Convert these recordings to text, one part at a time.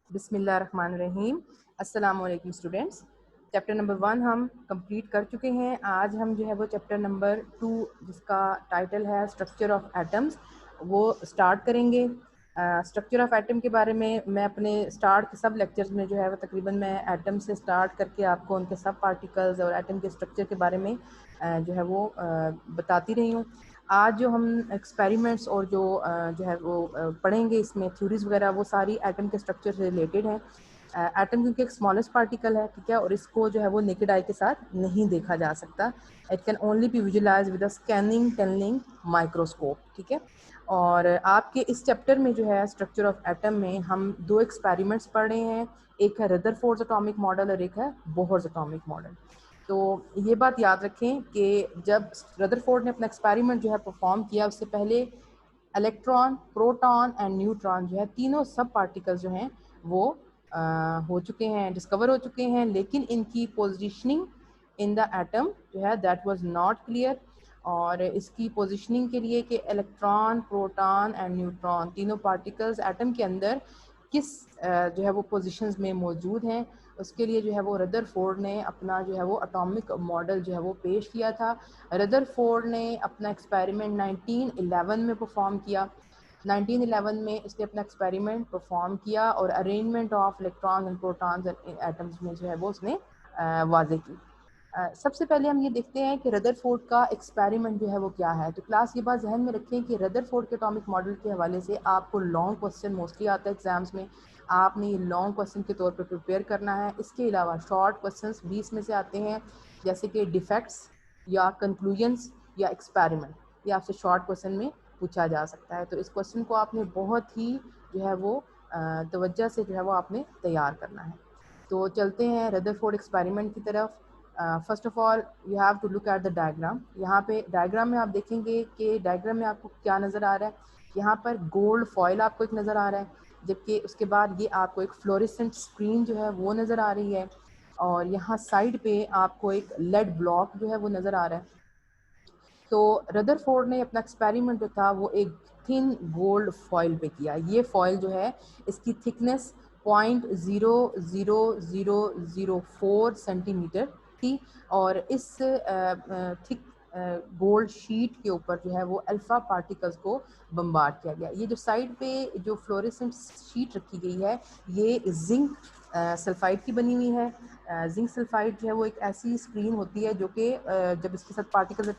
बिस्मिल्लाहिर्रहमानिर्रहीम। अस्सलाम वालेकुम स्टूडेंट्स। चैप्टर नंबर 1 हम कंप्लीट कर चुके हैं। आज हम जो है वो चैप्टर नंबर 2 जिसका टाइटल है स्ट्रक्चर ऑफ एटम्स वो स्टार्ट करेंगे। स्ट्रक्चर ऑफ एटम के बारे में मैं अपने स्टार्ट के सब लेक्चर्स में जो है वो तकरीबन मैं एटम से स्टार्ट करके आपको उनके सब पार्टिकल्स और एटम के स्ट्रक्चर के बारे में जो है वो बताती रही हूँ। आज जो हम एक्सपेरिमेंट्स और जो है वो पढ़ेंगे इसमें थ्योरीज वगैरह वो सारी एटम के स्ट्रक्चर से रिलेटेड है। एटम क्योंकि एक स्मॉलेस्ट पार्टिकल है, ठीक है, और इसको जो है वो नेकेड आई के साथ नहीं देखा जा सकता। It can only be visualise with a scanning tunnelling microscope, ठीक है। और आपके इस चैप्टर में जो है स्ट्रक्चर ऑफ एटम में हम 2 एक्सपेरिमेंट्स पढ़ रहे हैं। एक है रदरफोर्ड एटॉमिक मॉडल और एक है बोहर्स एटॉमिक मॉडल। तो ये बात याद रखें कि जब रदरफोर्ड ने अपना एक्सपेरिमेंट जो है परफॉर्म किया उससे पहले इलेक्ट्रॉन, प्रोटॉन एंड न्यूट्रॉन जो है तीनों सब पार्टिकल्स जो हैं वो हो चुके हैं, डिस्कवर हो चुके हैं, लेकिन इनकी पोजीशनिंग इन द एटम जो है दैट वाज नॉट क्लियर। और इसकी पोजीशनिंग के लिए कि इलेक्ट्रॉन, प्रोटॉन एंड न्यूट्रॉन तीनों पार्टिकल्स एटम के अंदर किस जो है वो पोजीशंस में मौजूद हैं, उसके लिए जो है वो रदरफोर्ड ने अपना जो है वो एटॉमिक मॉडल जो है वो पेश किया था। रदरफोर्ड ने अपना एक्सपेरिमेंट 1911 में परफॉर्म किया। 1911 में इसने अपना एक्सपेरिमेंट परफॉर्म किया और arrangement of electron and protons and atoms में जो है वो उसने वाजे की। सबसे पहले हम ये देखते हैं कि रदरफोर्ड का एक्सपेरिमेंट जो है वो क्या है। तो क्लास ये बात जहन में रखें कि रदरफोर्ड के एटॉमिक मॉडल के हवाले से आपको लॉन्ग क्वेश्चन मोस्टली आता है एग्जाम्स में। आपने ये लॉन्ग क्वेश्चन के तौर पर प्रिपेयर करना है। इसके अलावा शॉर्ट क्वेश्चंस 20 में से आते हैं, जैसे कि डिफेक्ट्स या कंक्लूजन्स या एक्सपेरिमेंट, ये आपसे शॉर्ट क्वेश्चन में पूछा जा सकता है। तो इस क्वेश्चन को आपने बहुत ही जो है वो तवज्जो से जो है वो आपने तैयार करना है। तो चलते हैं रदरफोर्ड एक्सपेरिमेंट की तरफ। First of all you have to look at the diagram. यहाँ पे डायग्राम में आप देखेंगे कि डायग्राम में आपको क्या नज़र आ रहा है। यहाँ पर गोल्ड फॉयल आपको एक नज़र आ रहा है, जबकि उसके बाद ये आपको एक फ्लोरेसेंट स्क्रीन जो है वो नज़र आ रही है, और यहाँ साइड पे आपको एक लेड ब्लॉक जो है वो नज़र आ रहा है। तो रदरफोर्ड ने अपना एक्सपेरिमेंट जो था वो एक थिन गोल्ड फॉयल पे किया। ये फॉयल जो है इसकी थिकनेस 0.00004 सेंटीमीटर थी, और इस थिक गोल्ड शीट के ऊपर जो है वो अल्फा पार्टिकल्स को बम्बार्ड किया गया। ये जो साइड पे जो फ्लोरेसेंट शीट रखी गई है ये जिंक सल्फाइड की बनी हुई है। जिंक सल्फाइड जो है वो एक ऐसी स्क्रीन होती है जो कि जब इसके साथ पार्टिकल्स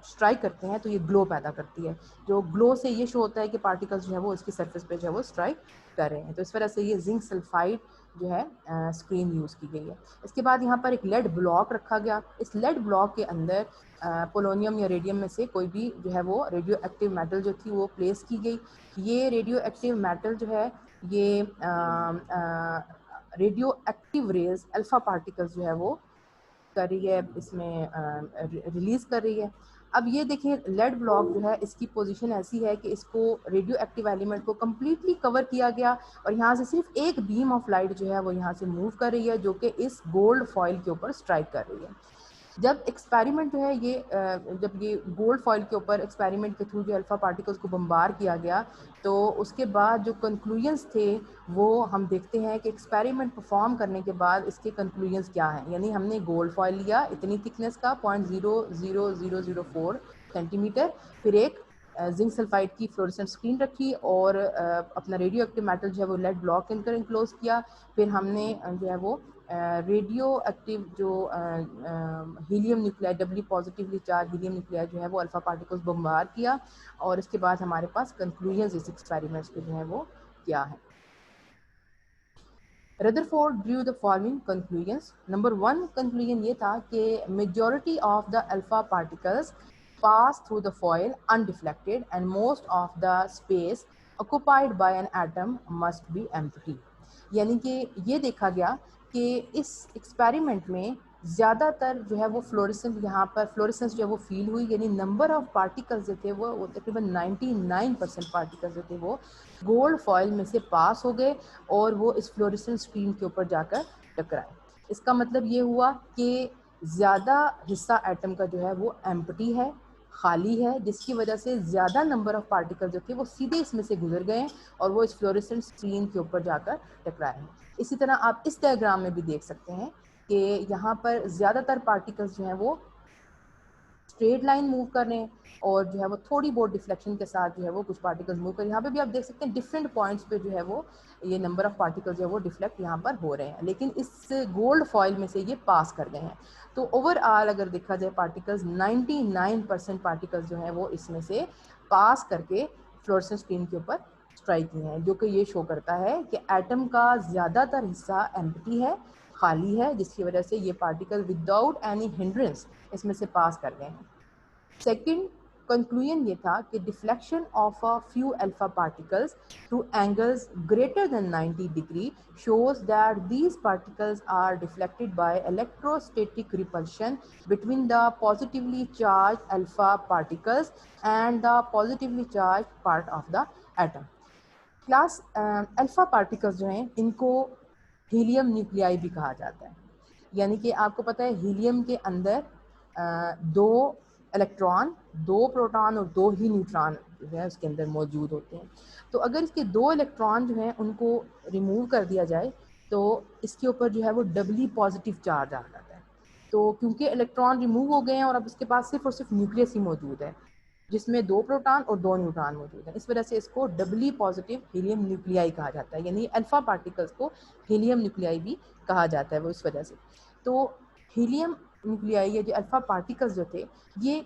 स्ट्राइक करते हैं तो ये ग्लो पैदा करती है। जो ग्लो से ये शो होता है कि पार्टिकल्स जो है वो इसकी सरफेस पे जो है वो स्ट्राइक कर रहे हैं। तो इस वजह से ये जिंक सल्फाइड जो है स्क्रीन यूज़ की गई है। इसके बाद यहाँ पर एक लेड ब्लॉक रखा गया। इस लेड ब्लॉक के अंदर पोलोनियम या रेडियम में से कोई भी जो है वो रेडियो एक्टिव मेटल जो थी वो प्लेस की गई। ये रेडियो एक्टिव मेटल जो है ये radioactive rays alpha particles जो है वो कर रही है, इसमें रिलीज कर रही है। अब ये देखें लेड ब्लॉक जो है इसकी पोजीशन ऐसी है कि इसको रेडियो एक्टिव एलिमेंट को कम्प्लीटली कवर किया गया, और यहाँ से सिर्फ एक बीम ऑफ लाइट जो है वो यहाँ से मूव कर रही है जो कि इस गोल्ड फॉइल के ऊपर स्ट्राइक कर रही है। जब एक्सपेरिमेंट जो है ये जब ये गोल्ड फॉइल के ऊपर एक्सपेरिमेंट के थ्रू जो अल्फा पार्टिकल्स को बम्बार किया गया, तो उसके बाद जो कंक्लूजन्स थे वो हम देखते हैं कि एक्सपेरिमेंट परफॉर्म करने के बाद इसके कंक्लूजन्स क्या हैं। यानी हमने गोल्ड फॉइल लिया इतनी थिकनेस का 0.00004 सेंटीमीटर, फिर एक जिंक सल्फाइड की फ्लोरेसेंट स्क्रीन रखी और अपना रेडियो एक्टिव मेटल जो है वो लेड ब्लॉक के अंदर इनक्लोज किया। फिर हमने जो है वो रेडियो एक्टिव जो helium nuclei, doubly positively charged helium nuclei जो है वो अल्फा पार्टिकल्स बम्बार किया, और इसके बाद हमारे पास कंक्लूजन्स इस एक्सपेरिमेंट्स के जो है वो क्या है। Rutherford Drew the following conclusions. Number 1 conclusion ये था कि majority of the alpha particles pass through the foil undeflected and most of the space occupied by an atom must be empty। यानी कि ये देखा गया कि इस एक्सपेरिमेंट में ज़्यादातर जो है वो फ्लोरेसेंस, यहाँ पर फ्लोरेसेंस जो है वो फील हुई, यानी नंबर ऑफ पार्टिकल्स जो थे वो तकरीबन 99% पार्टिकल्स जो थे वो गोल्ड फॉइल में से पास हो गए और वो इस फ्लोरेसेंट स्क्रीन के ऊपर जाकर टकराए। इसका मतलब ये हुआ कि ज़्यादा हिस्सा एटम का जो है वो एम्प्टी है। खाली है, जिसकी वजह से ज़्यादा नंबर ऑफ पार्टिकल जो थे वो सीधे इसमें से गुजर गए हैं और वो इस फ्लोरेसेंट स्क्रीन के ऊपर जाकर टकराए हैं। इसी तरह आप इस डायग्राम में भी देख सकते हैं कि यहाँ पर ज़्यादातर पार्टिकल्स जो हैं वो स्ट्रेट लाइन मूव कर रहे हैं और जो है वो थोड़ी बहुत डिफ्लेक्शन के साथ जो है वो कुछ पार्टिकल्स मूव कर रहे हैं। यहाँ पे भी आप देख सकते हैं डिफरेंट पॉइंट्स पे जो है वो ये नंबर ऑफ पार्टिकल्स जो है वो डिफ्लेक्ट यहाँ पर हो रहे हैं, लेकिन इस गोल्ड फॉइल में से ये पास कर गए हैं। तो ओवरऑल अगर देखा जाए पार्टिकल्स 99% पार्टिकल्स जो है वो इसमें से पास करके फ्लोरेसेंट स्क्रीन के ऊपर स्ट्राइक किए हैं, जो कि ये शो करता है कि एटम का ज़्यादातर हिस्सा एम्प्टी है, खाली है, जिसकी वजह से ये पार्टिकल विदाउट एनी हिंड्रेंस इसमें से पास कर गए हैं। सेकंड कंक्लूजन ये था कि deflection of a few alpha particles two angles greater than 90 degree shows that these particles are deflected by electrostatic repulsion between the positively charged alpha particles and the positively charged part of the atom. Class alpha particles जो हैं इनको helium nuclei भी कहा जाता है, यानी कि आपको पता है हीलियम के अंदर दो इलेक्ट्रॉन, दो प्रोटॉन और दो ही न्यूट्रॉन जो है उसके अंदर मौजूद होते हैं। तो अगर इसके दो इलेक्ट्रॉन जो हैं उनको रिमूव कर दिया जाए तो इसके ऊपर जो है वो डबली पॉजिटिव चार्ज आ जाता है। तो क्योंकि इलेक्ट्रॉन रिमूव हो गए हैं और अब इसके पास सिर्फ और सिर्फ न्यूक्लियस ही मौजूद है जिसमें दो प्रोटॉन और दो न्यूट्रॉन मौजूद हैं, इस वजह से इसको डबली पॉजिटिव हीलियम न्यूक्लियाई कहा जाता है, यानी अल्फा पार्टिकल्स को हीलियम न्यूक्लियाई भी कहा जाता है वो इस वजह से। तो हीलियम न्यूक्लियाई या जो अल्फा पार्टिकल्स जो थे ये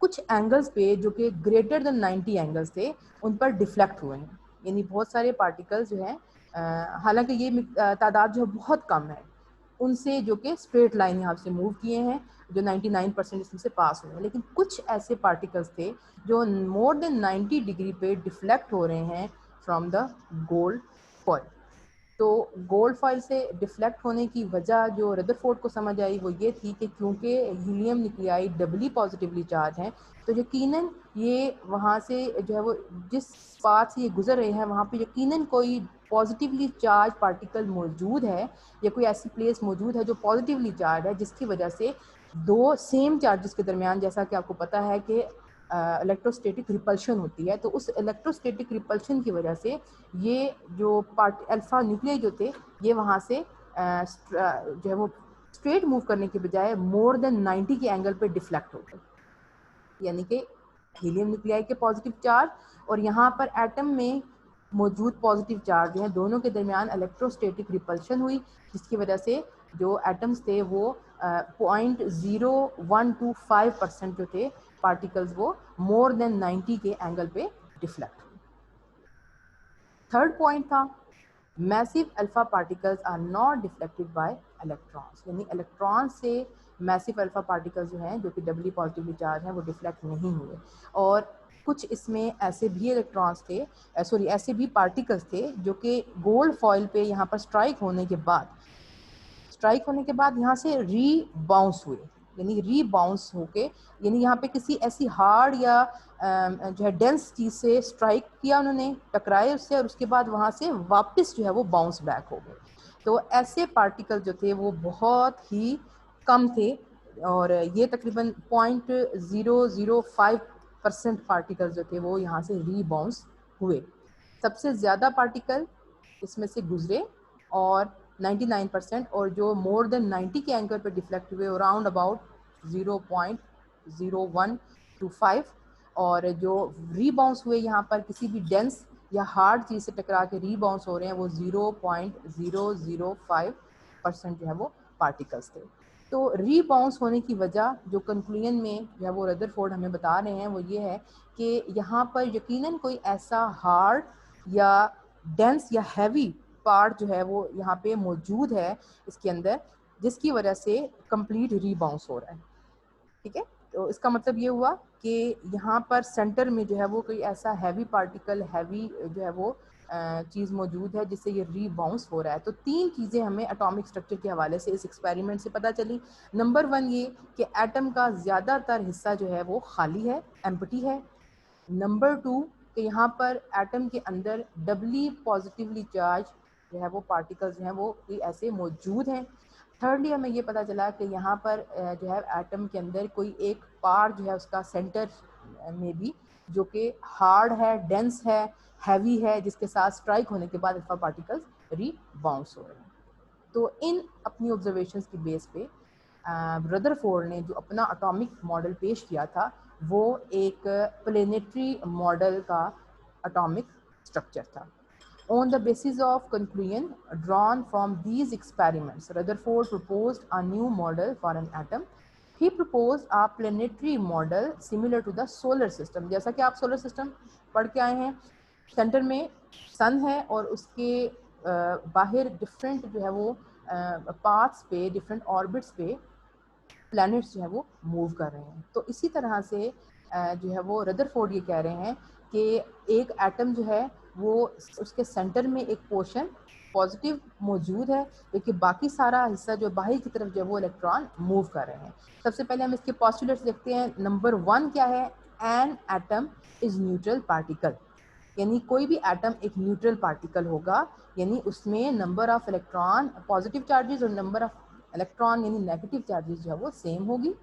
कुछ एंगल्स पे जो कि ग्रेटर देन 90 एंगल्स थे उन पर डिफ्लेक्ट हुए हैं, यानी बहुत सारे पार्टिकल्स जो हैं हालांकि ये तादाद जो है बहुत कम है उनसे जो कि स्ट्रेट लाइन यहाँ से मूव किए हैं जो 99% इसमें से पास हुए हैं, लेकिन कुछ ऐसे पार्टिकल्स थे जो मोर देन 90 डिग्री पे डिफ्लेक्ट हो रहे हैं फ्रॉम द गोल्ड फॉइल। तो गोल्ड फॉइल से डिफ्लेक्ट होने की वजह जो रदरफोर्ड को समझ आई वो ये थी कि क्योंकि helium nuclei doubly positively charge हैं तो यकीनन ये वहाँ से जो है वो जिस पाथ से ये गुजर रहे हैं वहाँ पे यकीनन कोई पॉजिटिवली चार्ज पार्टिकल मौजूद है या कोई ऐसी प्लेस मौजूद है जो पॉजिटिवली चार्ज है, जिसकी वजह से दो सेम चार्जेस के दरमियान, जैसा कि आपको पता है कि इलेक्ट्रोस्टैटिक रिपल्शन होती है, तो उस इलेक्ट्रोस्टैटिक रिपल्शन की वजह से ये जो पार्ट अल्फा न्यूक्लियाई जो थे ये वहाँ से जो है वो स्ट्रेट मूव करने के बजाय मोर देन 90 के एंगल पे डिफ्लेक्ट हो गए, यानी कि हीलियम न्यूक्लियाई के पॉजिटिव चार्ज और यहाँ पर एटम में मौजूद पॉजिटिव चार्ज हैं दोनों के दरमियान इलेक्ट्रोस्टैटिक रिपल्शन हुई, जिसकी वजह से जो एटम्स थे वो 0.0125% जो थे पार्टिकल्स वो मोर देन 90 के एंगल पे डिफ्लेक्ट हुए। थर्ड पॉइंट था massive alpha particles are not deflected by electrons, यानी इलेक्ट्रॉन से मैसिव अल्फा पार्टिकल्स जो हैं जो कि डबली पॉजिटिवली चार्ज हैं वो डिफ्लेक्ट नहीं हुए। और कुछ इसमें ऐसे भी इलेक्ट्रॉन्स थे ऐसे भी पार्टिकल्स थे जो कि गोल्ड फॉइल पे यहाँ पर स्ट्राइक होने के बाद यहाँ से रीबाउंस हुए, यानी रीबाउंस होके, यानी यहाँ पे किसी ऐसी हार्ड या जो है डेंस चीज़ से स्ट्राइक किया उन्होंने, टकराए उससे और उसके बाद वहाँ से वापस जो है वो बाउंस बैक हो गए। तो ऐसे पार्टिकल जो थे वो बहुत ही कम थे और ये तकरीबन 0.005% पार्टिकल जो थे वो यहाँ से रीबाउंस हुए। सबसे ज़्यादा पार्टिकल इसमें से गुजरे और 99%, और जो मोर देन 90 के एंगल पर डिफ्लेक्ट हुए अराउंड अबाउट 0.0125, और जो रीबाउंस हुए यहाँ पर किसी भी डेंस या हार्ड चीज़ से टकरा के रीबाउंस हो रहे हैं वो 0.005% जो है वो पार्टिकल्स थे। तो रीबाउंस होने की वजह जो कंक्लूजन में जो है वो रदरफोर्ड हमें बता रहे हैं वो ये है कि यहाँ पर यकीनन कोई ऐसा हार्ड या डेंस या हैवी पार्ट जो है वो यहाँ पे मौजूद है इसके अंदर, जिसकी वजह से कंप्लीट रीबाउंस हो रहा है। ठीक है, तो इसका मतलब ये हुआ कि यहाँ पर सेंटर में जो है वो कोई ऐसा हैवी पार्टिकल, हैवी जो है वो चीज़ मौजूद है जिससे ये रीबाउंस हो रहा है। तो तीन चीज़ें हमें एटॉमिक स्ट्रक्चर के हवाले से इस एक्सपेरिमेंट से पता चली। नंबर 1 ये कि एटम का ज़्यादातर हिस्सा जो है वो खाली है, एम्प्टी है। नंबर 2 कि यहाँ पर एटम के अंदर डबली पॉजिटिवली चार्ज जो है वो पार्टिकल्स जो हैं वो ऐसे मौजूद हैं। थर्डली हमें ये पता चला कि यहाँ पर जो है एटम के अंदर कोई एक पार्ट जो है उसका सेंटर में भी जो कि हार्ड है, डेंस है, हैवी है, जिसके साथ स्ट्राइक होने के बाद अल्फा पार्टिकल्स रीबाउंस हो रहे हैं। तो इन अपनी ऑब्जर्वेशंस की बेस पे रदरफोर्ड ने जो अपना एटॉमिक मॉडल पेश किया था वो एक प्लेनेटरी मॉडल का एटॉमिक स्ट्रक्चर था। On the basis of conclusion drawn from these experiments, Rutherford proposed a new model for an atom. He proposed a planetary model similar to the solar system. जैसा कि आप solar system पढ़ के आए हैं, centre में सन है और उसके बाहर डिफरेंट जो है वो पाथ्स पे, डिफरेंट ऑर्बिट्स पे प्लैनेट्स जो है वो मूव कर रहे हैं। तो इसी तरह से जो है वो रदरफोर्ड ये कह रहे हैं कि एक एटम जो है वो उसके सेंटर में एक पोर्शन पॉजिटिव मौजूद है, लेकिन बाकी सारा हिस्सा जो बाहर की तरफ जो है वो इलेक्ट्रॉन मूव कर रहे हैं। सबसे पहले हम इसके पॉस्टुलेट्स देखते हैं। नंबर 1 क्या है? N atom is neutral particle, यानी कोई भी एटम एक न्यूट्रल पार्टिकल होगा, यानी उसमें number of electron positive charges और नंबर ऑफ इलेक्ट्रॉन यानी नेगेटिव चार्जेस जो है वो सेम होगी।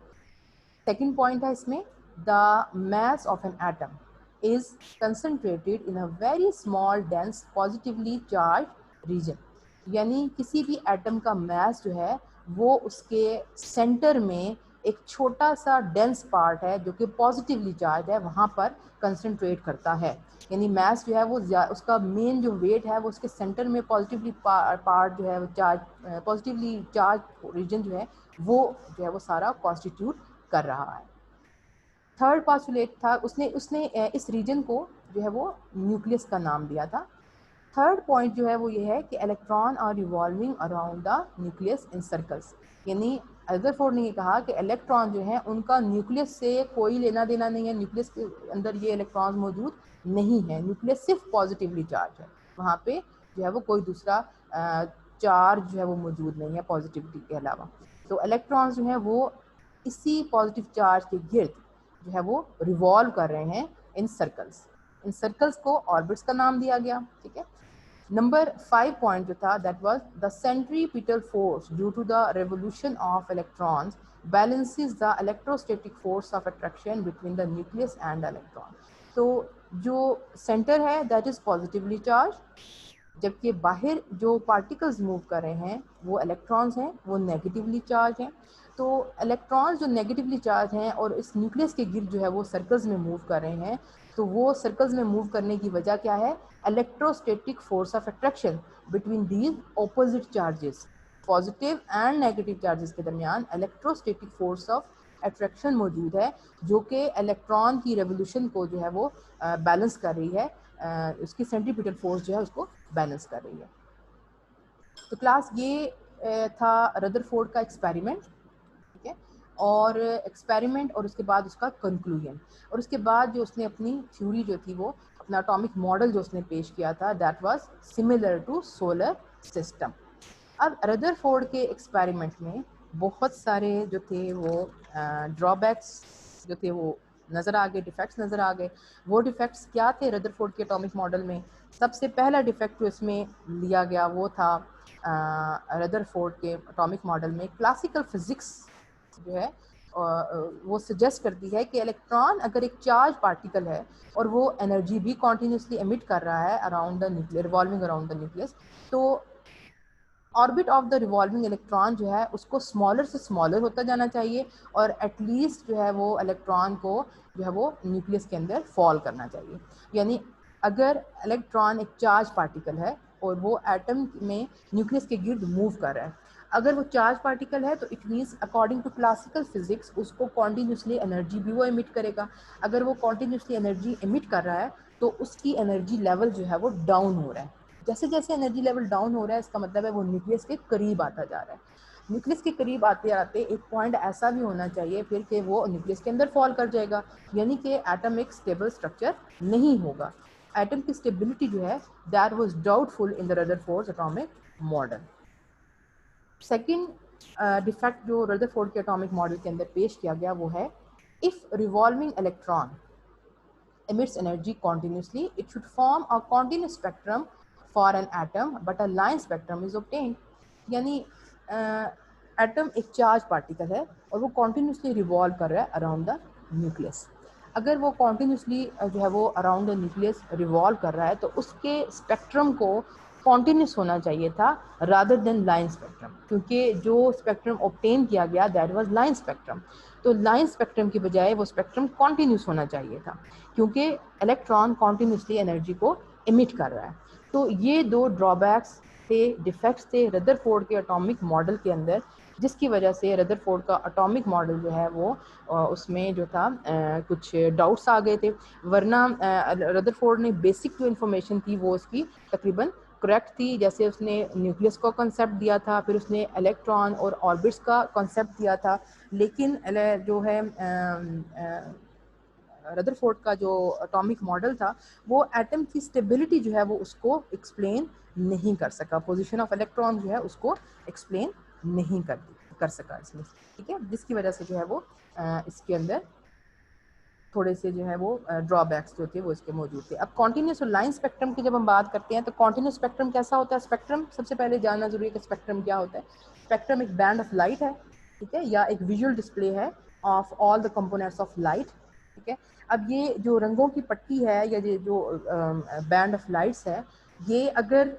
सेकेंड पॉइंट है इसमें, the mass of an atom is concentrated in a very small dense positively charge region, यानी किसी भी एटम का मैस जो है वो उसके सेंटर में एक छोटा सा डेंस पार्ट है जो कि पॉजिटिवली चार्ज है, वहाँ पर कंसंट्रेट करता है। यानी मैस जो है वो उसका मेन जो वेट है वो उसके सेंटर में पॉजिटिवली पार्ट जो है वो चार्ज पॉजिटिवली चार्ज रीजन जो है वो सारा कॉन्स्टिट्यूट कर रहा है। थर्ड पॉस्टुलेट था, उसने उसने इस रीजन को जो है वो न्यूक्लियस का नाम दिया था। थर्ड पॉइंट जो है वो ये है कि electron are revolving around the nucleus in circles, यानी रदरफोर्ड ने ये कहा कि इलेक्ट्रॉन जो है उनका न्यूक्लियस से कोई लेना देना नहीं है, न्यूक्लियस के अंदर ये इलेक्ट्रॉन मौजूद नहीं है, न्यूक्लियस सिर्फ पॉजिटिवली चार्ज है, वहाँ पे जो है वो कोई दूसरा चार्ज जो है वो मौजूद नहीं है पॉजिटिविटी के अलावा। तो इलेक्ट्रॉन्स जो है वो इसी पॉजिटिव चार्ज के गिर्द जो है वो रिवॉल्व कर रहे हैं इन सर्कल्स। इन सर्कल्स को ऑर्बिट्स का नाम दिया गया। ठीक है। नंबर 5 पॉइंट जो था, that was the centripetal force due to the revolution of electrons balances the electrostatic force of attraction between the nucleus and electron. तो जो सेंटर है दैट इज पॉजिटिवली चार्ज, जबकि बाहर जो पार्टिकल्स मूव कर रहे हैं वो इलेक्ट्रॉन्स हैं, वो नेगेटिवली चार्ज हैं। तो इलेक्ट्रॉन्स जो नेगेटिवली चार्ज हैं और इस न्यूक्लियस के गिर्द जो है वो सर्कल्स में मूव कर रहे हैं, तो वो सर्कल्स में मूव करने की वजह क्या है? Electrostatic force of attraction between these opposite charges, positive and negative charges के दरमियान इलेक्ट्रोस्टैटिक फोर्स ऑफ अट्रैक्शन मौजूद है, जो कि इलेक्ट्रॉन की रेवोल्यूशन को जो है वो बैलेंस कर रही है, उसकी सेंट्रीपिटल फोर्स जो है उसको बैलेंस कर रही है। तो क्लास ये था रदरफोर्ड का एक्सपेरिमेंट। ठीक है। और एक्सपेरिमेंट और उसके बाद उसका कंक्लूजन, और उसके बाद जो उसने अपनी थ्योरी जो थी वो अपना एटॉमिक मॉडल जो उसने पेश किया था, that was similar to solar system. अब रदरफोर्ड के एक्सपेरिमेंट में बहुत सारे जो थे वो ड्रॉबैक्स जो थे वो नज़र आ गए, डिफेक्ट्स नज़र आ गए। वो डिफेक्ट्स क्या थे रदरफोर्ड के एटॉमिक मॉडल में? सबसे पहला डिफेक्ट जो इसमें लिया गया वो था रदरफोर्ड के एटॉमिक मॉडल में क्लासिकल फिजिक्स जो है वो सजेस्ट करती है कि इलेक्ट्रॉन अगर एक चार्ज पार्टिकल है और वो एनर्जी भी कॉन्टीन्यूसली एमिट कर रहा है around the nucleus, revolving around the nucleus, तो orbit of the revolving electron जो है उसको स्मॉलर से स्मॉलर होता जाना चाहिए और एटलीस्ट जो है वो इलेक्ट्रॉन को जो है वो न्यूक्लियस के अंदर फॉल करना चाहिए। यानी अगर इलेक्ट्रॉन एक चार्ज पार्टिकल है और वो एटम में न्यूक्लियस के गिर्द मूव कर रहा है, अगर वो चार्ज पार्टिकल है तो it means according to classical physics उसको कॉन्टीन्यूसली एनर्जी भी वो एमिट करेगा। अगर वो कॉन्टीन्यूसली एनर्जी एमिट कर रहा है तो उसकी एनर्जी लेवल जो है वो डाउन हो रहा है। जैसे जैसे एनर्जी लेवल डाउन हो रहा है इसका मतलब है वो न्यूक्लियस के करीब आता जा रहा है। न्यूक्लियस के करीब आते आते एक पॉइंट ऐसा भी होना चाहिए फिर कि वो न्यूक्लियस के अंदर फॉल कर जाएगा, यानी कि एटम एक स्टेबल स्ट्रक्चर नहीं होगा। एटम की स्टेबिलिटी जो है that was doubtful in the Rutherford atomic model. Second defect जो रदरफोर्ड के एटॉमिक मॉडल के अंदर पेश किया गया वो है, if revolving electron emits energy continuously, it should form a continuous spectrum for an atom, but a line spectrum is obtained. यानी एटम एक चार्ज पार्टिकल है और वो कॉन्टिन्यूसली रिवॉल्व कर रहा है अराउंड द न्यूक्लियस। अगर वो कॉन्टिन्यूसली जो है वो अराउंड द न्यूक्लियस रिवॉल्व कर रहा है तो उसके स्पेक्ट्रम को कॉन्टिन्यूस होना चाहिए था रादर देन लाइन स्पेक्ट्रम, क्योंकि जो स्पेक्ट्रम ऑब्टेन किया गया दैट वाज लाइन स्पेक्ट्रम। तो लाइन स्पेक्ट्रम की बजाय वो स्पेक्ट्रम कॉन्टिन्यूस होना चाहिए था, क्योंकि इलेक्ट्रॉन कॉन्टिन्यूसली एनर्जी को इमिट कर रहा है। तो ये दो ड्रॉबैक्स थे, डिफेक्ट्स थे रदरफोर्ड के एटॉमिक मॉडल के अंदर, जिसकी वजह से रदरफोर्ड का एटॉमिक मॉडल जो है वो उसमें जो था कुछ डाउट्स आ गए थे। वरना रदरफोर्ड ने बेसिक जो इन्फॉर्मेशन थी वो उसकी तकरीबन करेक्ट थी। जैसे उसने न्यूक्लियस का कॉन्सेप्ट दिया था, फिर उसने इलेक्ट्रॉन और ऑर्बिट्स का कॉन्सेप्ट दिया था, लेकिन जो है रदरफोर्ड का जो एटॉमिक मॉडल था वो एटम की स्टेबिलिटी जो है वो उसको एक्सप्लेन नहीं कर सका, पोजीशन ऑफ इलेक्ट्रॉन जो है उसको एक्सप्लेन नहीं कर सका इसमें, ठीक है, जिसकी वजह से जो है वो इसके अंदर थोड़े से जो है वो ड्रॉबैक्स जो थे वो इसके मौजूद थे। अब कॉन्टिन्यूस और लाइन स्पेक्ट्रम की जब हम बात करते हैं तो कॉन्टिन्यूस स्पेक्ट्रम कैसा होता है? स्पेक्ट्रम सबसे पहले जानना जरूरी है कि स्पेक्ट्रम क्या होता है। स्पेक्ट्रम एक बैंड ऑफ लाइट है, ठीक है, या एक विजुअल डिस्प्ले है of all the components of light, ठीक है। अब ये जो रंगों की पट्टी है या ये जो बैंड ऑफ लाइट्स है, ये अगर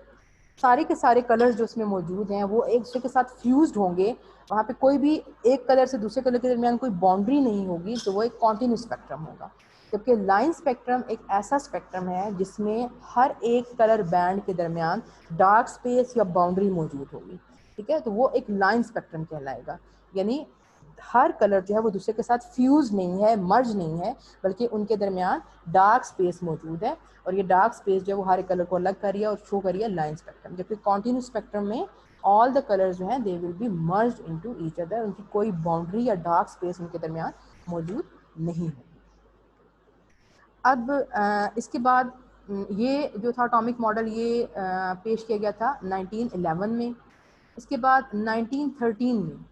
सारे के सारे कलर्स जो उसमें मौजूद हैं वो एक दूसरे के साथ फ्यूज्ड होंगे, वहाँ पे कोई भी एक कलर से दूसरे कलर के दरमियान कोई बाउंड्री नहीं होगी, तो वो एक कॉन्टिन्यूस स्पेक्ट्रम होगा। जबकि लाइन स्पेक्ट्रम एक ऐसा स्पेक्ट्रम है जिसमें हर एक कलर बैंड के दरमियान डार्क स्पेस या बाउंड्री मौजूद होगी, ठीक है, तो वो एक लाइन स्पेक्ट्रम कहलाएगा। यानी हर कलर जो है वो दूसरे के साथ फ्यूज नहीं है, मर्ज नहीं है, बल्कि उनके दरमियान डार्क स्पेस मौजूद है, और ये डार्क स्पेस जो है वो हर एक कलर को अलग कर रही है और शो कर रही है लाइन स्पेक्ट्रम। जबकि कॉन्टिन्यूस स्पेक्ट्रम में ऑल द कलर्स जो हैं they will be merged into each other, उनकी कोई बाउंड्री या डार्क स्पेस उनके दरमियान मौजूद नहीं है। अब इसके बाद ये जो था एटॉमिक मॉडल ये पेश किया गया था 1911 में। इसके बाद 1913 में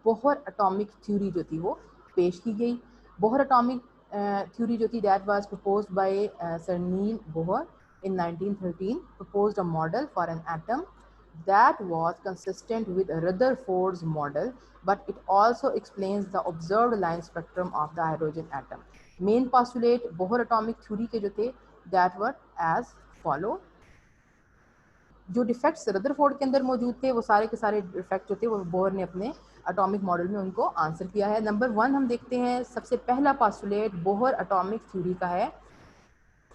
बोहर एटॉमिक थ्योरी जो थी वो पेश की गई। बोहर एटॉमिक थ्योरी जो थी that was proposed by sir Niels Bohr in 1913, proposed a model for an atom that was consistent with Rutherford's model, but it also explains the observed line spectrum of the hydrogen atom. Main postulate Bohr atomic theory के जो थे that were as follow. जो defects Rutherford के अंदर मौजूद थे वो सारे के सारे डिफेक्ट जो थे वो बोहर ने अपने एटॉमिक मॉडल में उनको आंसर किया है। नंबर 1 हम देखते हैं, सबसे पहला पोस्टुलेट बोहर एटॉमिक थ्योरी का है,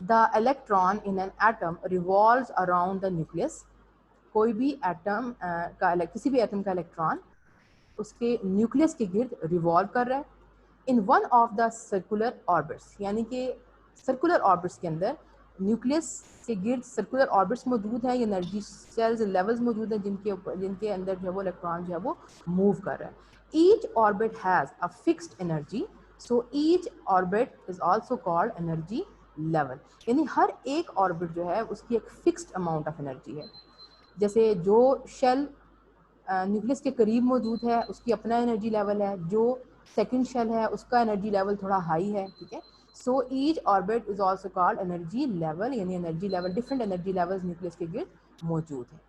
the electron in an atom revolves around the nucleus. कोई भी एटम किसी भी एटम का इलेक्ट्रॉन उसके न्यूक्लियस के गिर्द रिवॉल्व कर रहा है in one of the circular orbits, यानी कि सर्कुलर ऑर्बिट्स के अंदर न्यूक्लियस के गिर्द सर्कुलर ऑर्बिट्स मौजूद हैं, एनर्जी सेल्स लेवल्स मौजूद हैं जिनके अंदर जो है वो इलेक्ट्रॉन जो है वो मूव कर रहा है। Each orbit has a fixed energy, so each orbit is also called energy level. यानी हर एक ऑर्बिट जो है उसकी एक फिक्स्ड अमाउंट ऑफ एनर्जी है। जैसे जो शेल न्यूक्लियस के करीब मौजूद है उसकी अपना एनर्जी लेवल है, जो सेकंड शेल है उसका एनर्जी लेवल थोड़ा हाई है, ठीक है। So each orbit is also called energy level, यानी energy level, different energy levels nucleus के गिर्द मौजूद है।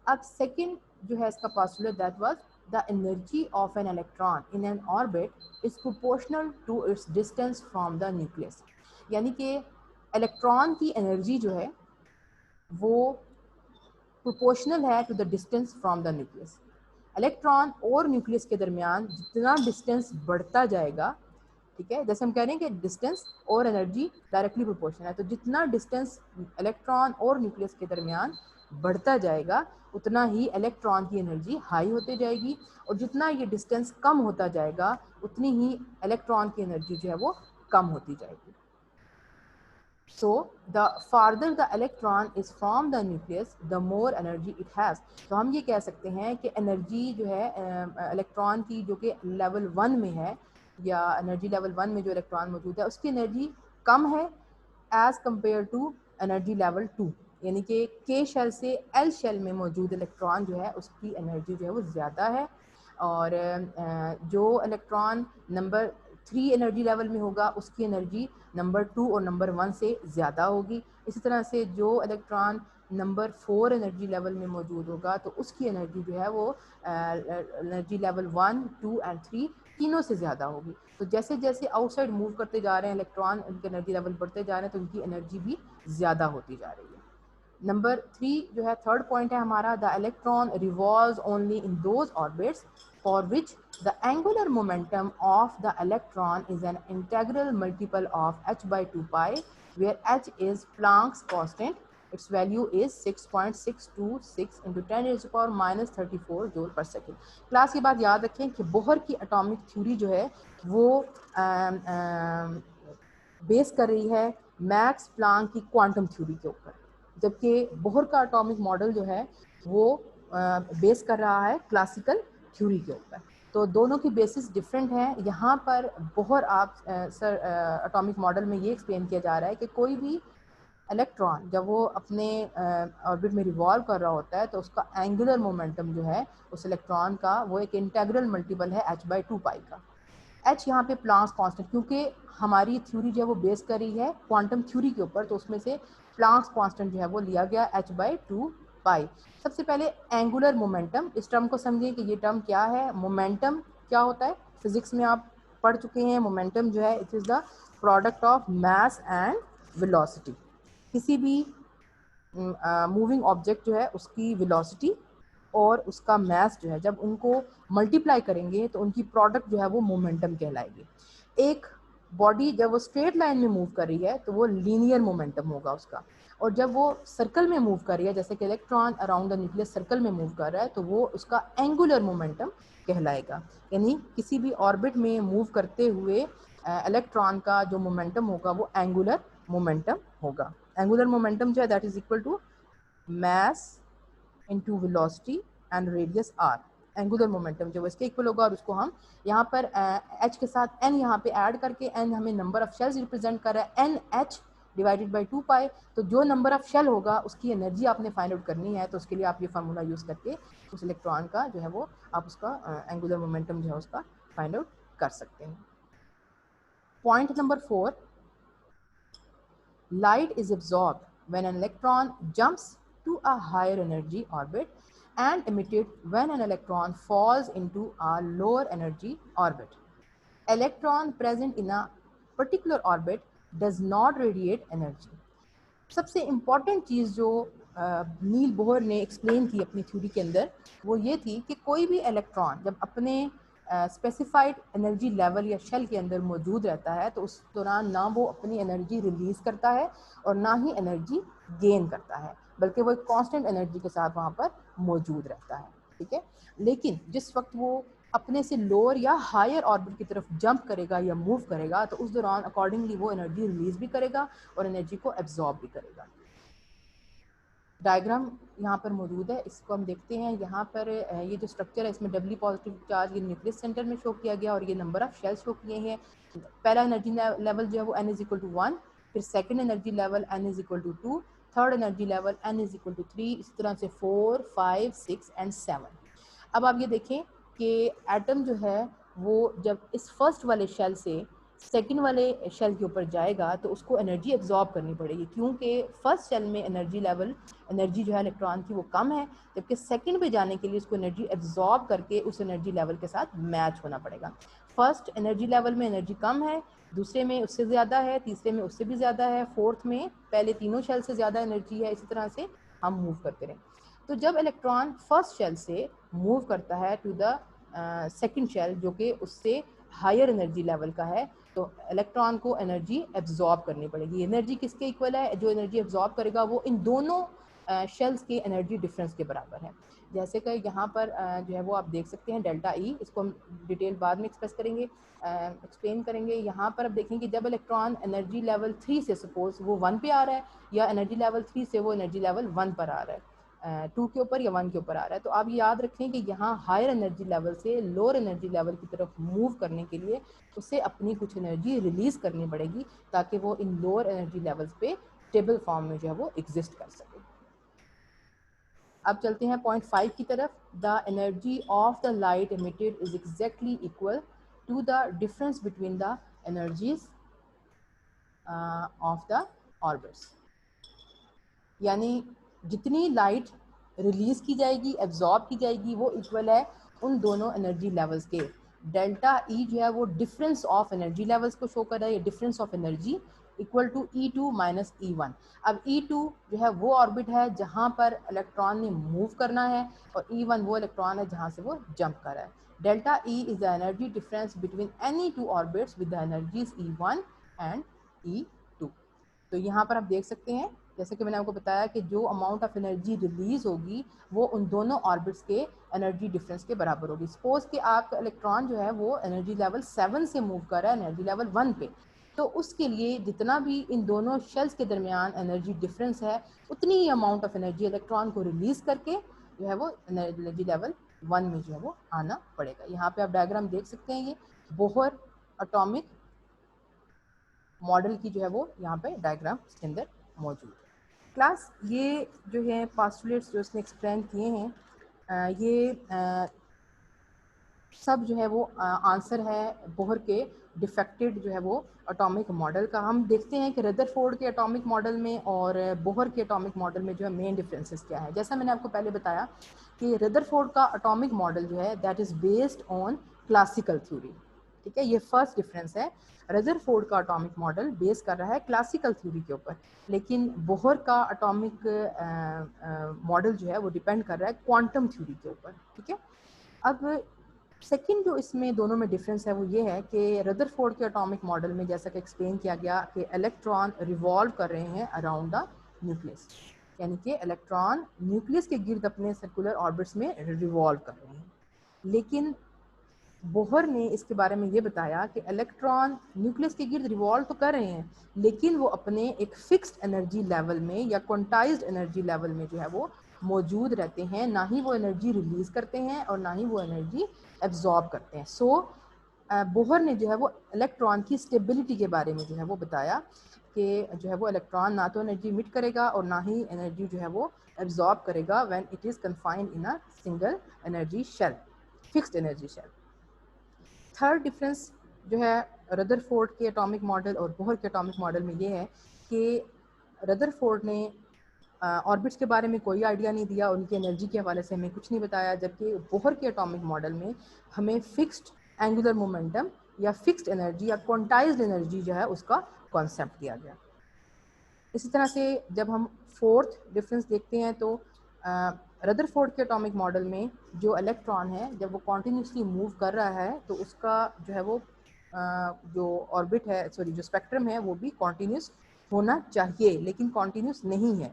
अब सेकंड जो है इसका postulate that was the energy of an electron in an orbit is proportional to its distance from the nucleus. यानी कि इलेक्ट्रॉन की एनर्जी जो है वो प्रोपोर्शनल है to the distance from the nucleus. Electron और न्यूक्लियस के दरमियान जितना डिस्टेंस बढ़ता जाएगा, ठीक है, जैसे हम कह रहे हैं कि डिस्टेंस और एनर्जी डायरेक्टली प्रोपोर्शनल है, तो जितना डिस्टेंस इलेक्ट्रॉन और न्यूक्लियस के दरमियान बढ़ता जाएगा उतना ही इलेक्ट्रॉन की एनर्जी हाई होती जाएगी, और जितना ये डिस्टेंस कम होता जाएगा उतनी ही इलेक्ट्रॉन की एनर्जी जो है वो कम होती जाएगी। So the farther the electron is from the nucleus, the more energy it has. तो हम ये कह सकते हैं कि एनर्जी जो है इलेक्ट्रॉन की जो कि लेवल 1 में है, या एनर्जी लेवल 1 में जो इलेक्ट्रॉन मौजूद है उसकी एनर्जी कम है as compare to energy level 2, यानी कि के शेल से एल शेल में मौजूद इलेक्ट्रॉन जो है उसकी एनर्जी जो है वो ज़्यादा है, और जो इलेक्ट्रॉन नंबर 3 एनर्जी लेवल में होगा उसकी एनर्जी नंबर 2 और नंबर 1 से ज़्यादा होगी। इसी तरह से जो इलेक्ट्रॉन नंबर 4 एनर्जी लेवल में मौजूद होगा तो उसकी एनर्जी जो है वो एनर्जी लेवल 1, 2 एंड 3 तीनों से ज़्यादा होगी। तो जैसे जैसे आउटसाइड मूव करते जा रहे हैं इलेक्ट्रॉन, उनके एनर्जी लेवल बढ़ते जा रहे हैं तो उनकी एनर्जी भी ज़्यादा होती जा रही है। नंबर 3 जो है थर्ड पॉइंट है हमारा, the electron revolves only in those orbits for which the angular momentum of the electron is an integral multiple of h by 2 pi where h is Planck's constant. Its value is 6.626 into 10 raised to the power minus 34 joule पर second. Class की बात याद रखें कि Bohr की atomic theory जो है वो बेस कर रही है मैक्स प्लांक की क्वांटम थ्योरी के ऊपर, जबकि बोहर का एटॉमिक मॉडल जो है वो बेस कर रहा है क्लासिकल थ्योरी के ऊपर। तो दोनों की बेसिस डिफरेंट हैं। यहाँ पर बोहर आप सर एटॉमिक मॉडल में ये एक्सप्लेन किया जा रहा है कि कोई भी इलेक्ट्रॉन जब वो अपने ऑर्बिट में रिवॉल्व कर रहा होता है तो उसका एंगुलर मोमेंटम जो है उस इलेक्ट्रॉन का वो एक इंटेग्रल मल्टीपल है h by 2 पाई का। h यहाँ पे प्लांक्स कांस्टेंट, क्योंकि हमारी थ्योरी जो है वो बेस कर रही है क्वांटम थ्योरी के ऊपर, तो उसमें से प्लांक्स कांस्टेंट जो है वो लिया गया h by 2 पाई। सबसे पहले एंगुलर मोमेंटम, इस टर्म को समझें कि ये टर्म क्या है। मोमेंटम क्या होता है, फिजिक्स में आप पढ़ चुके हैं। मोमेंटम जो है it is the product of mass and velocity. किसी भी मूविंग ऑब्जेक्ट जो है उसकी वेलोसिटी और उसका मास जो है जब उनको मल्टीप्लाई करेंगे तो उनकी प्रोडक्ट जो है वो मोमेंटम कहलाएगी। एक बॉडी जब वो स्ट्रेट लाइन में मूव कर रही है तो वो लीनियर मोमेंटम होगा उसका, और जब वो सर्कल में मूव कर रही है जैसे कि electron around the nucleus circle में मूव कर रहा है तो वो उसका एंगुलर मोमेंटम कहलाएगा। यानी किसी भी ऑर्बिट में मूव करते हुए इलेक्ट्रॉन का जो मोमेंटम होगा वो एंगुलर मोमेंटम होगा। एंगुलर मोमेंटम जो है that is equal to mass into velocity and radius r। Angular momentum जो इसके इक्वल होगा, और उसको हम यहाँ पर h के साथ n यहाँ पे ऐड करके, n हमें नंबर ऑफ शेल्स रिप्रेजेंट कर रहा है, एन एच डिवाइडेड बाई 2 पाई। तो जो नंबर ऑफ शेल होगा उसकी एनर्जी आपने फाइंड आउट करनी है, तो उसके लिए आप ये फार्मूला यूज़ करके उस इलेक्ट्रॉन का जो है वो आप उसका एंगुलर मोमेंटम जो है उसका फाइंड आउट कर सकते हैं। Point number 4, light is absorbed when an electron jumps to a higher energy orbit and emitted when an electron falls into a lower energy orbit. Electron present in a particular orbit does not radiate energy. सबसे important चीज़ जो नील Bohr ने explain की अपनी theory के अंदर वो ये थी कि कोई भी इलेक्ट्रॉन जब अपने स्पेसिफाइड एनर्जी लेवल या शेल के अंदर मौजूद रहता है तो उस दौरान ना वो अपनी एनर्जी रिलीज़ करता है और ना ही एनर्जी गेन करता है, बल्कि वो एक कांस्टेंट एनर्जी के साथ वहाँ पर मौजूद रहता है। ठीक है, लेकिन जिस वक्त वो अपने से लोअर या हायर ऑर्बिट की तरफ जंप करेगा या मूव करेगा तो उस दौरान अकॉर्डिंगली वो एनर्जी रिलीज भी करेगा और एनर्जी को एब्जॉर्ब भी करेगा। डायग्राम यहाँ पर मौजूद है, इसको हम देखते हैं। यहाँ पर ये जो स्ट्रक्चर है इसमें डब्ल्यू पॉजिटिव चार्ज ये न्यूक्लियस सेंटर में शो किया गया और ये नंबर ऑफ शेल शो किए हैं। पहला एनर्जी लेवल जो है वो n इज इक्वल टू 1, फिर second energy level n is equal to 2, third energy level n is equal to 3, इसी तरह से 4, 5, 6 एंड 7। अब आप ये देखें कि एटम जो है वो जब इस फर्स्ट वाले शेल से सेकंड वाले शेल के ऊपर जाएगा तो उसको एनर्जी एब्जॉर्ब करनी पड़ेगी, क्योंकि फर्स्ट शेल में एनर्जी जो है इलेक्ट्रॉन की वो कम है, जबकि सेकंड पे जाने के लिए उसको एनर्जी एब्जॉर्ब करके उस एनर्जी लेवल के साथ मैच होना पड़ेगा। फर्स्ट एनर्जी लेवल में एनर्जी कम है, दूसरे में उससे ज़्यादा है, तीसरे में उससे भी ज़्यादा है, फोर्थ में पहले तीनों शेल से ज़्यादा एनर्जी है। इसी तरह से हम मूव करते रहें। तो जब इलेक्ट्रॉन फर्स्ट शेल से मूव करता है टू द सेकंड शेल जो कि उससे हायर एनर्जी लेवल का है, तो इलेक्ट्रॉन को एनर्जी एब्जॉर्ब करनी पड़ेगी। एनर्जी किसके इक्वल है, जो एनर्जी एब्जॉर्ब करेगा वो इन दोनों शेल्स के एनर्जी डिफरेंस के बराबर है। जैसे कि यहाँ पर जो है वो आप देख सकते हैं डेल्टा ई, इसको हम डिटेल बाद में एक्सप्रेस करेंगे, एक्सप्लेन करेंगे। यहाँ पर अब देखेंगे जब इलेक्ट्रॉन एनर्जी लेवल 3 से सपोज वो 1 पे आ रहा है, या एनर्जी लेवल 3 से वो एनर्जी लेवल 1 पर आ रहा है, 2 के ऊपर या 1 के ऊपर आ रहा है, तो आप याद रखें कि यहाँ हायर एनर्जी लेवल से लोअर एनर्जी लेवल की तरफ मूव करने के लिए उसे अपनी कुछ एनर्जी रिलीज करनी पड़ेगी ताकि वो इन लोअर एनर्जी लेवल्स पे स्टेबल फॉर्म में जो है वो एग्जिस्ट कर सके। अब चलते हैं पॉइंट 5 की तरफ। The energy of the light emitted is exactly equal to the difference between the energies of the orbits. यानी जितनी लाइट रिलीज की जाएगी, एब्जॉर्ब की जाएगी, वो इक्वल है उन दोनों एनर्जी लेवल्स के। डेल्टा ई जो है वो डिफरेंस ऑफ एनर्जी लेवल्स को शो कर रहा है, ये difference of energy equal to E2 minus E1। अब E2 जो है वो ऑर्बिट है जहां पर इलेक्ट्रॉन ने मूव करना है, और E1 वो इलेक्ट्रॉन है जहां से वो जंप कर रहा है। Delta E is the energy difference between any two orbits with the energies E1 and E2। तो यहाँ पर आप देख सकते हैं, जैसे कि मैंने आपको बताया कि जो अमाउंट ऑफ एनर्जी रिलीज होगी वो उन दोनों ऑर्बिट्स के एनर्जी डिफरेंस के बराबर होगी। सपोज कि आपका इलेक्ट्रॉन जो है वो एनर्जी लेवल 7 से मूव कर रहा है एनर्जी लेवल 1 पे, तो उसके लिए जितना भी इन दोनों शेल्स के दरमियान एनर्जी डिफरेंस है, उतनी ही अमाउंट ऑफ एनर्जी इलेक्ट्रॉन को रिलीज करके जो है वो एनर्जी लेवल 1 में जो है वो आना पड़ेगा। यहाँ पे आप डायग्राम देख सकते हैं, ये बोहर एटॉमिक मॉडल की जो है वो यहाँ पे डायग्राम इसके अंदर मौजूद है। क्लास ये जो है पास्टुलेट्स जो उसने एक्सप्लेन किए हैं, ये सब जो है वो आंसर है बोहर के डिफेक्टेड जो है वो एटॉमिक मॉडल का। हम देखते हैं कि रदरफोर्ड के एटॉमिक मॉडल में और बोहर के एटॉमिक मॉडल में जो है मेन डिफरेंसेस क्या है। जैसा मैंने आपको पहले बताया कि रदरफोर्ड का एटॉमिक मॉडल जो है that is based on classical theory, ठीक है, ये फर्स्ट डिफरेंस है। रदरफोर्ड का एटॉमिक मॉडल बेस कर रहा है क्लासिकल थ्योरी के ऊपर, लेकिन बोहर का एटॉमिक मॉडल जो है वो डिपेंड कर रहा है क्वांटम थ्योरी के ऊपर, ठीक है। अब सेकंड जो इसमें दोनों में डिफरेंस है वो ये है कि रदरफोर्ड के एटॉमिक मॉडल में जैसा कि एक्सप्लेन किया गया कि इलेक्ट्रॉन रिवॉल्व कर रहे हैं अराउंड द न्यूक्लियस, यानी कि इलेक्ट्रॉन न्यूक्लियस के गिर्द अपने सर्कुलर ऑर्बिट्स में रिवॉल्व कर रहे हैं। लेकिन बोहर ने इसके बारे में ये बताया कि इलेक्ट्रॉन न्यूक्लियस के गिर्द रिवॉल्व तो कर रहे हैं, लेकिन वो अपने एक फिक्स्ड एनर्जी लेवल में या क्वांटाइज्ड एनर्जी लेवल में जो है वो मौजूद रहते हैं, ना ही वो एनर्जी रिलीज करते हैं और ना ही वो एनर्जी एब्जॉर्ब करते हैं। सो बोहर ने जो है वो इलेक्ट्रॉन की स्टेबिलिटी के बारे में जो है वो बताया कि जो है वो इलेक्ट्रॉन ना तो एनर्जी इमिट करेगा और ना ही एनर्जी जो है वो एब्जॉर्ब करेगा when it is confined in a single energy shell, fixed energy shell. Third difference जो है रदरफोर्ड के एटॉमिक मॉडल और बोहर के एटॉमिक मॉडल में ये है कि रदरफोर्ड ने ऑर्बिट्स के बारे में कोई आइडिया नहीं दिया, उनकी एनर्जी के हवाले से हमें कुछ नहीं बताया, जबकि बोहर के एटॉमिक मॉडल में हमें फिक्स्ड एंगुलर मोमेंटम या फिक्स्ड एनर्जी या क्वांटाइज्ड एनर्जी जो है उसका कॉन्सेप्ट दिया गया। इसी तरह से जब हम फोर्थ डिफरेंस देखते हैं तो रदरफोर्ड के एटॉमिक मॉडल में जो इलेक्ट्रॉन है जब वो कॉन्टीन्यूसली मूव कर रहा है तो उसका जो है वो जो ऑर्बिट है, सॉरी जो स्पेक्ट्रम है वो भी कॉन्टीन्यूस होना चाहिए, लेकिन कॉन्टीन्यूस नहीं है,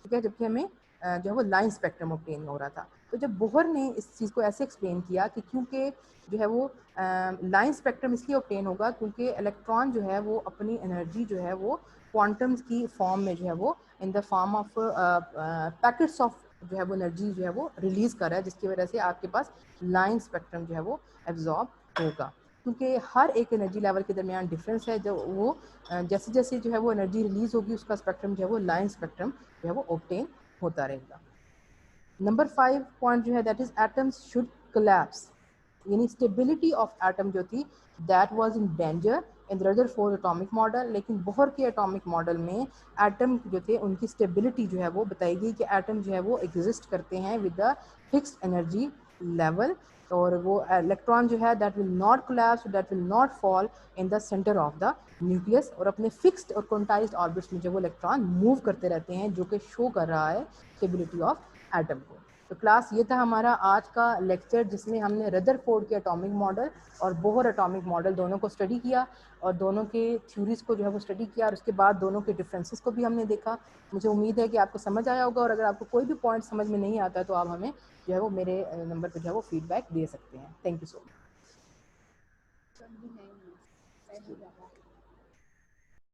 ठीक है, जबकि हमें जो है वो लाइन स्पेक्ट्रम ऑब्टेन हो रहा था। तो जब बोहर ने इस चीज़ को ऐसे एक्सप्लेन किया कि क्योंकि जो है वो लाइन स्पेक्ट्रम इसलिए ऑब्टेन होगा क्योंकि इलेक्ट्रॉन जो है वो अपनी एनर्जी जो है वो क्वांटम्स की फॉर्म में जो है वो in the form of packets of जो है वो एनर्जी जो है वो रिलीज कर रहा है, जिसकी वजह से आपके पास लाइन स्पेक्ट्रम जो है वो एब्जॉर्ब होगा, क्योंकि हर एक एनर्जी लेवल के दरमियान डिफरेंस है। जो वो जैसे जैसे जो है वो एनर्जी रिलीज होगी उसका स्पेक्ट्रम जो है वो लाइन स्पेक्ट्रम जो है वो ऑब्टेन होता रहेगा। नंबर 5 पॉइंट जो है that is atoms should collapse, यानी स्टेबिलिटी ऑफ एटम जो थी that was in danger in Rutherford atomic model, लेकिन बोहर के एटॉमिक मॉडल में एटम जो थे उनकी स्टेबिलिटी जो है वो बताई गई कि एटम जो है वो एग्जिस्ट करते हैं with the fixed energy level, और वो इलेक्ट्रॉन जो है that will not collapse, that will not fall in the centre of the nucleus, और अपने फिक्स्ड और क्वांटाइज्ड ऑर्बिट्स में जो वो इलेक्ट्रॉन मूव करते रहते हैं, जो कि शो कर रहा है स्टेबिलिटी ऑफ एटम को। तो क्लास ये था हमारा आज का लेक्चर जिसमें हमने रदरफोर्ड के एटॉमिक मॉडल और बोहर एटॉमिक मॉडल दोनों को स्टडी किया और दोनों के थ्योरीज को जो है वो स्टडी किया, और उसके बाद दोनों के डिफरेंसेस को भी हमने देखा। मुझे उम्मीद है कि आपको समझ आया होगा, और अगर आपको कोई भी पॉइंट समझ में नहीं आता है तो आप हमें जो है वो मेरे नंबर पर जो है वो फीडबैक दे सकते हैं। Thank you so much.